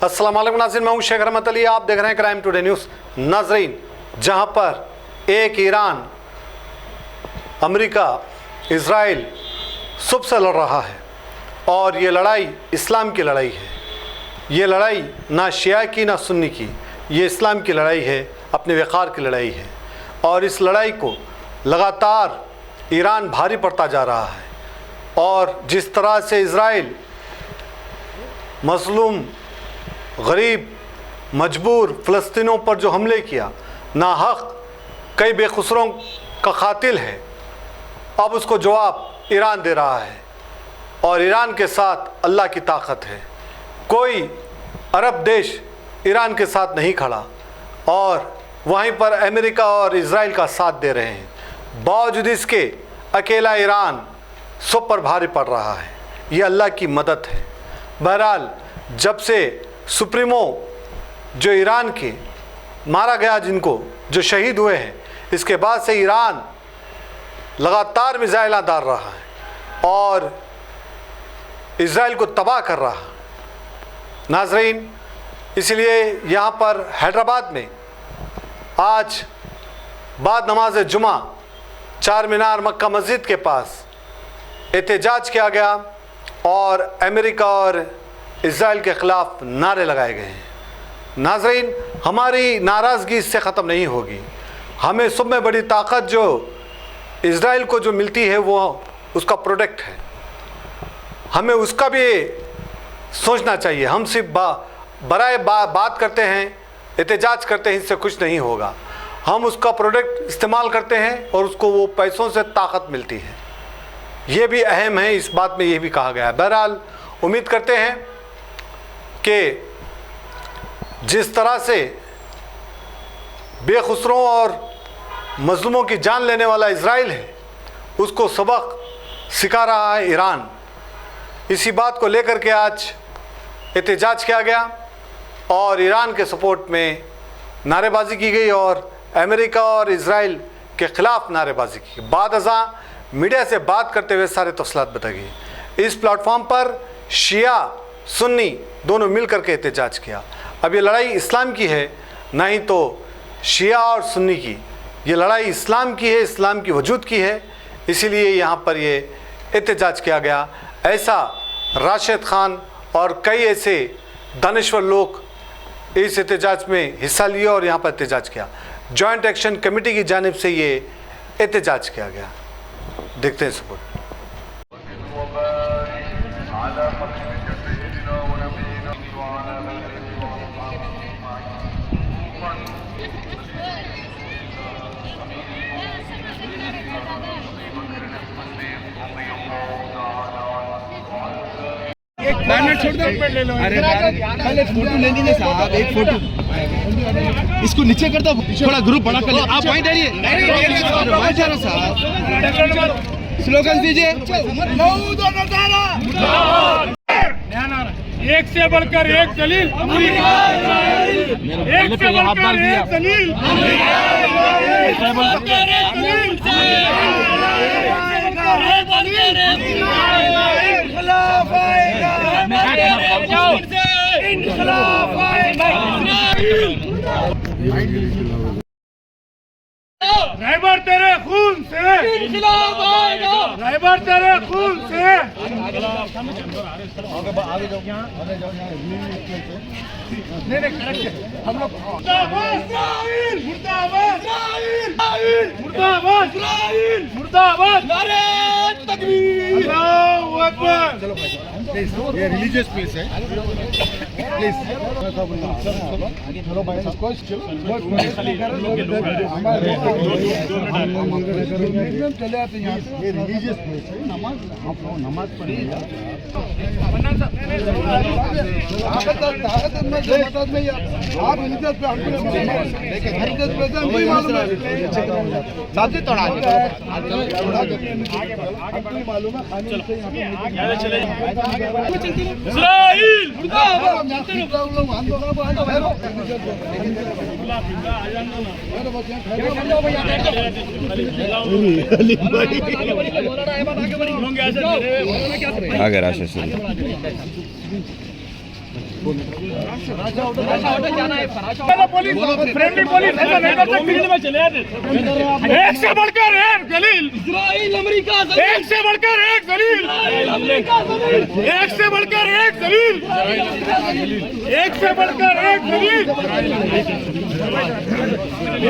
अस्सलाम वालेकुम नाज़रीन, मैं हूं शेख रहमत अली। आप देख रहे हैं क्राइम टुडे न्यूज़। नाज़रीन, जहां पर एक ईरान, अमेरिका, इज़राइल सुबह से लड़ रहा है और ये लड़ाई इस्लाम की लड़ाई है। ये लड़ाई ना शिया की ना सुन्नी की, ये इस्लाम की लड़ाई है, अपने वक़ार की लड़ाई है। और इस लड़ाई को लगातार ईरान भारी पड़ता जा रहा है। और जिस तरह से इज़राइल मज़लूम, गरीब, मजबूर फ़लस्तीनों पर जो हमले किया, नाहक कई बेकसूरों का कातिल है, अब उसको जवाब ईरान दे रहा है। और ईरान के साथ अल्लाह की ताकत है। कोई अरब देश ईरान के साथ नहीं खड़ा और वहीं पर अमेरिका और इज़राइल का साथ दे रहे हैं। बावजूद इसके अकेला ईरान सब पर भारी पड़ रहा है। ये अल्लाह की मदद है। बहरहाल, जब से सुप्रीमो जो ईरान के मारा गया, जिनको जो शहीद हुए हैं, इसके बाद से ईरान लगातार मिसाइल डाल रहा है और इज़राइल को तबाह कर रहा है। नाज़रीन, इसलिए यहाँ पर हैदराबाद में आज बाद नमाज जुमा चार मीनार मक्का मस्जिद के पास एहतजाज किया गया और अमेरिका और इज़राइल के ख़िलाफ़ नारे लगाए गए हैं। नाज़रीन, हमारी नाराज़गी इससे ख़त्म नहीं होगी। हमें सब में बड़ी ताकत जो इज़राइल को जो मिलती है वो उसका प्रोडक्ट है। हमें उसका भी सोचना चाहिए। हम सिर्फ बात करते हैं, एहतजाज करते हैं, इससे कुछ नहीं होगा। हम उसका प्रोडक्ट इस्तेमाल करते हैं और उसको वो पैसों से ताकत मिलती है। ये भी अहम है, इस बात में ये भी कहा गया है। बहरहाल, उम्मीद करते हैं कि जिस तरह से बेखुसरों और मजलूमों की जान लेने वाला इज़राइल है, उसको सबक सिखा रहा है ईरान। इसी बात को लेकर के आज एहतजाज किया गया और ईरान के सपोर्ट में नारेबाजी की गई और अमेरिका और इज़राइल के ख़िलाफ़ नारेबाजी की। बाद अज़ां मीडिया से बात करते हुए सारे तफसीलात बताई गई। इस प्लेटफॉर्म पर शिया सुन्नी दोनों मिल कर के एहतजाज किया। अब ये लड़ाई इस्लाम की है, ना ही तो शिया और सुन्नी की। ये लड़ाई इस्लाम की है, इस्लाम की वजूद की है। इसीलिए यहाँ पर ये एहतजाज किया गया। ऐसा राशिद खान और कई ऐसे दानिश्वर लोग इस एहतजाज में हिस्सा लिए और यहाँ पर एहतजाज किया। जॉइंट एक्शन कमेटी की जानिब से ये एहतजाज किया गया। देखते हैं सपोर्ट। बैनर छोड़ दो। अरे पहले फोटो लेनी है साहब, एक फोटो इसको नीचे कर दो, थोड़ा ग्रुप बड़ा कर ले। आप वहीं डरिए साहब, स्लोगन दीजिए। एक से बढ़कर एक दलील, एक से बढ़कर एक दलील, रहबर तेरे खून से, इनकलाब आएगा, रहबर तेरे खून से। आगे जाओ, आगे जाओ, नहीं करेक्ट है। हम लोग मुर्दाबाद इस्राइल, मुर्दाबाद इस्राइल, मुर्दाबाद इस्राइल, मुर्दाबाद, नारे तकबीर, अल्लाहू अकबर। चलो प्लीज, ये रिलीजियस प्लेस है, प्लीज चलो भाई, सबको चले आते हैं। ये रिलीजियस प्लेस है, नमाज आप लोग नमाज पढ़िएगा। आप रिलीजियस पे हमको मालूम है, साथी तोड़ा मालूम है। इस्राइल आगे राशि पुलिस फ्रेंडली पुलिस ऐसा नहीं कर सकती। में चले आते एक से बढ़कर एक जलील इजराइल अमेरिका एक से बढ़कर एक जलील एक से बढ़कर एक जलील एक से बढ़कर एक जलील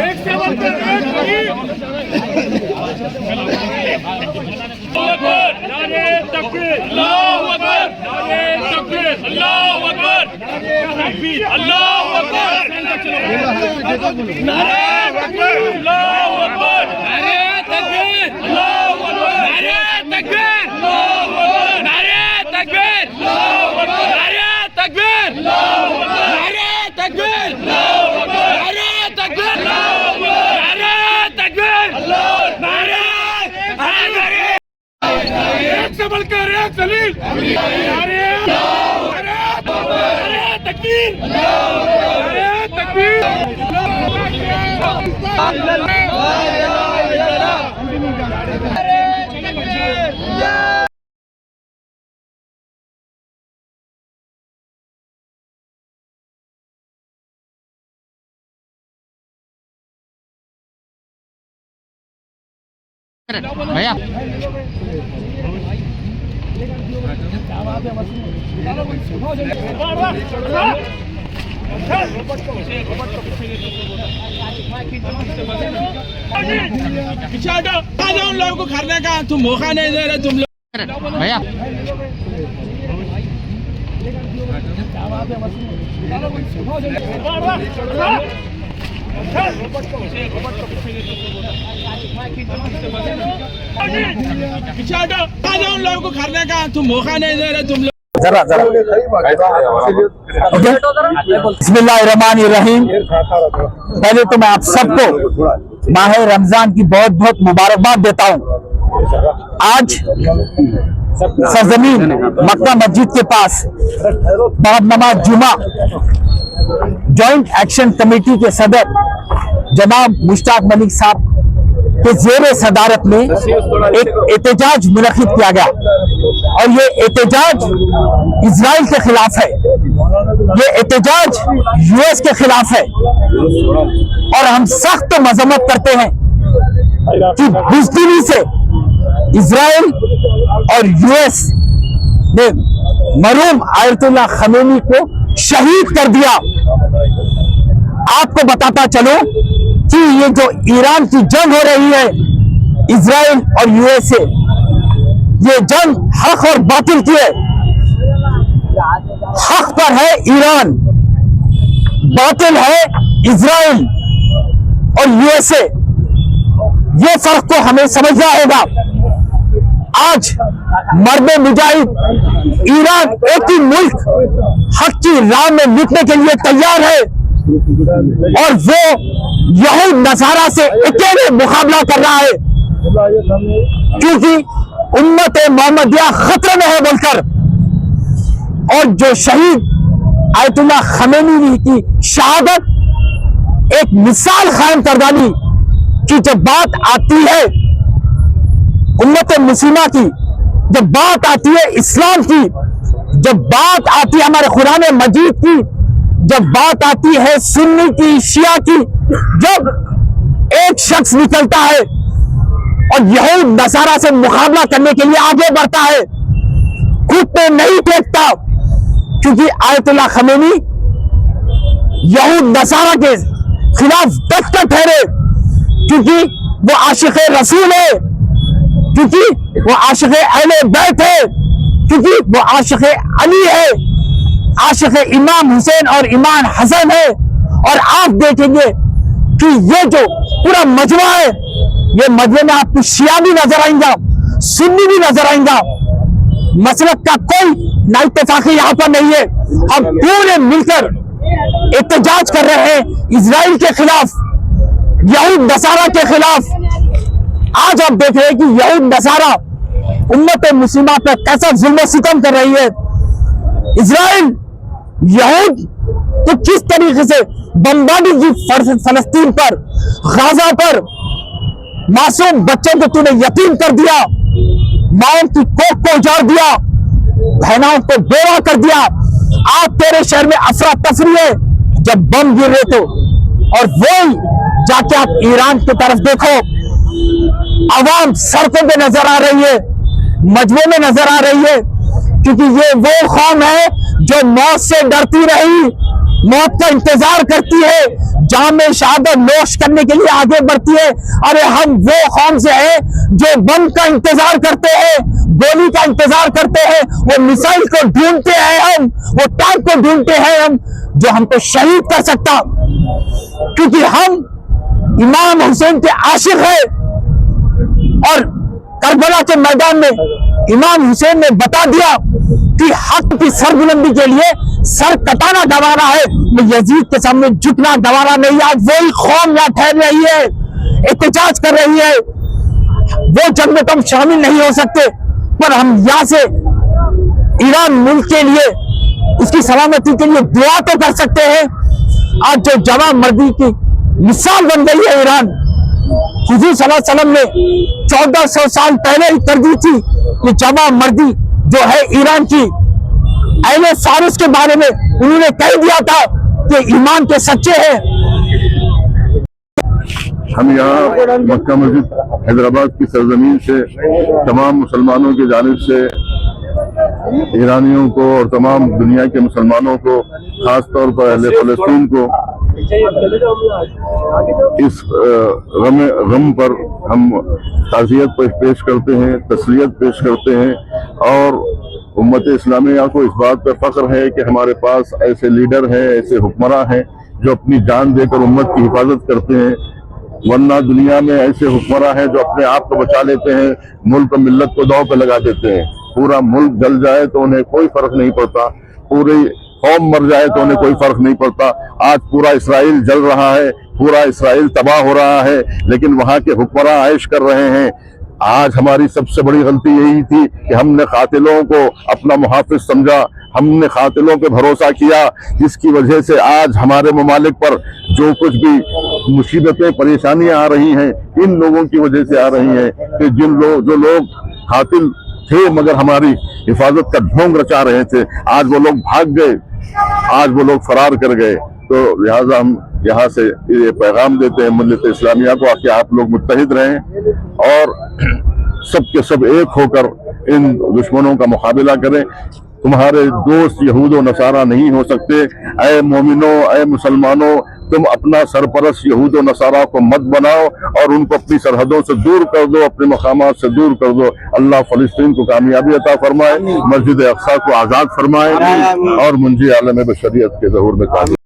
एक से बढ़कर एक जलील। नारे तकबीर अल्लाहू अकबर नारे तकबीर अल्लाहू अकबर अल्लाहू अकबर नारे तकबीर अल्लाहू अकबर नारे तकबीर अल्लाहू अकबर नारे तकबीर अल्लाहू अकबर नारे तकबीर अल्लाहू अकबर नारे तकबीर अल्लाहू अकबर नारे तकबीर अल्लाहू अकबर नारे तकबीर अल्लाहू अकबर नारे तकबीर अल्लाहू नारे एक से बढ़कर एक जलील नारे तकबीर नारे तकबीर। भैया पीछे हटो उन लोगों को करने का तुम मौका नहीं दे रहे तुम लोग भैया पीछे हटो उन लोगों को करने का तुम मौका नहीं दे रहे तुम लोग। जरा बिस्मिल्लाहिर्रहमानिर्रहीम। पहले तो मैं आप सबको माह रमजान की बहुत बहुत मुबारकबाद देता हूँ। आज सरजमीन मक्का मस्जिद के पास बाद नमाज जुमा जॉइंट एक्शन कमेटी के सदर जनाब मुश्ताक मलिक साहब के ज़ेरे सदारत में एक एहतजाज मुनक़िद किया गया और ये एहतजाज इजराइल के खिलाफ है, ये एहतजाज यूएस के खिलाफ है और हम सख्त मजम्मत करते हैं कि बुज़दिली से इजराइल और यूएस ने मरहूम आयतुल्लाह खमेनी को शहीद कर दिया। आपको बताता चलो कि ये जो ईरान की जंग हो रही है इजराइल और यूएस से, ये जंग हक और बातिल की है। हक पर है ईरान, बातिल है इजराइल और यूएसए। ये फर्क को हमें समझना होगा। आज मर्द मुजाहिद ईरान एक ही मुल्क हक की राह में मिटने के लिए तैयार है और वो यहूद नसारा से अकेले मुकाबला कर रहा है क्योंकि उम्मत मोहम्मदिया खतरे में है बोलकर। और जो शहीद आयतुल्लाह खमेनी की शहादत एक मिसाल कायम कर डाली कि जब बात आती है उम्मत मुस्लिमा की, जब बात आती है इस्लाम की, जब बात आती है हमारे कुरान मजीद की, जब बात आती है सुन्नी की, शिया की, जब एक शख्स निकलता है और यहूद नसारा से मुकाबला करने के लिए आगे बढ़ता है, खुद पे नहीं फेंकता, क्योंकि आयतुल्लाह खमेनी यहूद नसारा के खिलाफ डटकर ठहरे, क्योंकि वो आशिक़ रसूल है, क्योंकि वो आशिक़ अहले बैत है, क्योंकि वो आशिक़ अली है, आशिक़ इमाम हुसैन और इमाम हसन है। और आप देखेंगे कि ये जो पूरा मजमा है, ये मजमे में आपको शिया भी नजर आएंगे, सुन्नी भी नजर आएंगे। मसलक का कोई ना इत्तेफाक़ी यहाँ पर नहीं है। हम पूरे मिलकर एहतजाज कर रहे हैं इजराइल के खिलाफ, यहूद नसारा के खिलाफ। आज आप देख रहे हैं कि यहूद नसारा उम्मत मुस्लिमा पर कैसा जुल्म सितम कर रही है। इजराइल यहूद तो किस तरीके से बमबारी की फलस्तीन पर, गाजा पर, मासूम बच्चों को तूने यतीम कर दिया, माओं की कोख को उजाड़ दिया, बहनों को बेवा कर दिया, आज तेरे शहर में अफरा तफरी है जब बम गिर रहे तो, और वही जाके आप ईरान की तरफ देखो, आवाम सड़कों पे नजर आ रही है, मजबूर में नजर आ रही है, क्योंकि ये वो कौम है जो मौत से डरती रही, मौत का इंतजार करती है, जाम में शहादत नोश करने के लिए आगे बढ़ती है। अरे हम वो कौम से हैं जो बम का इंतजार करते हैं, गोली का इंतजार करते हैं, वो मिसाइल को ढूंढते हैं हम, वो टैंक को ढूंढते हैं हम, जो हमको शहीद कर सकता, क्योंकि हम इमाम हुसैन के आशिक हैं। और करबला के मैदान में इमाम हुसैन ने बता दिया कि हक की सरबुलंदी के लिए सर कटाना गवारा है, यजीद के सामने झुकना गवारा नहीं। आज वही कौम यहाँ ठहर रही है, एहतजाज कर रही है, वो जंग में तो हम शामिल नहीं हो सकते, पर हम यहाँ से ईरान मुल्क के लिए, उसकी सलामती के लिए दुआ तो कर सकते हैं। आज जो जवां मर्दी की मिसाल बन गई है ईरान, हुजूर सल्लल्लाहु अलैहि वसल्लम ने 1400 साल पहले ही कर दी थी कि जवां मर्दी जो है ईरान की, अहले फारिस के बारे में उन्होंने कह दिया था कि ईमान के सच्चे हैं। हम यहाँ मक्का मस्जिद हैदराबाद की सरजमीन से तमाम मुसलमानों की जानिब से ईरानियों को और तमाम दुनिया के मुसलमानों को, खास तौर पर अहले फलस्तीन को इस गम पर हम ताज़ियत पेश करते हैं, तस्लियत पेश करते हैं। और उम्मत इस्लामिया को इस बात पर फख्र है कि हमारे पास ऐसे लीडर हैं, ऐसे हुक्मरान हैं जो अपनी जान देकर उम्मत की हिफाजत करते हैं। वरना दुनिया में ऐसे हुक्मरान हैं जो अपने आप को बचा लेते हैं, मुल्क और मिल्लत को दांव पे लगा देते हैं। पूरा मुल्क जल जाए तो उन्हें कोई फर्क नहीं पड़ता, पूरी कौम मर जाए तो उन्हें कोई फर्क नहीं पड़ता। आज पूरा इसराइल जल रहा है, पूरा इसराइल तबाह हो रहा है, लेकिन वहां के हुक्मरान ऐश कर रहे हैं। आज हमारी सबसे बड़ी गलती यही थी कि हमने कातिलों को अपना मुहाफिज समझा, हमने कातिलों पे भरोसा किया, जिसकी वजह से आज हमारे ममालिक पर जो कुछ भी मुसीबतें परेशानियां आ रही हैं, इन लोगों की वजह से आ रही हैं कि जो लोग कातिल थे मगर हमारी हिफाजत का ढोंग रचा रहे थे, आज वो लोग भाग गए, आज वो लोग फरार कर गए। तो लिहाजा हम यहाँ से ये पैगाम देते हैं मिल्लत इस्लामिया को कि आप लोग मुत्तहिद रहें और सब के सब एक होकर इन दुश्मनों का मुकाबला करें। तुम्हारे दोस्त यहूद और नसारा नहीं हो सकते। ऐ मोमिनों, ऐ मुसलमानों, तुम अपना सरपरस्त यहूद और नसारा को मत बनाओ और उनको अपनी सरहदों से दूर कर दो, अपने मकामात से दूर कर दो। अल्लाह फलस्तीन को कामयाबी अता फरमाए, मस्जिद अक्सा को आज़ाद फरमाए और मुंजी आलम बशरियत के ज़हूर में कामयाब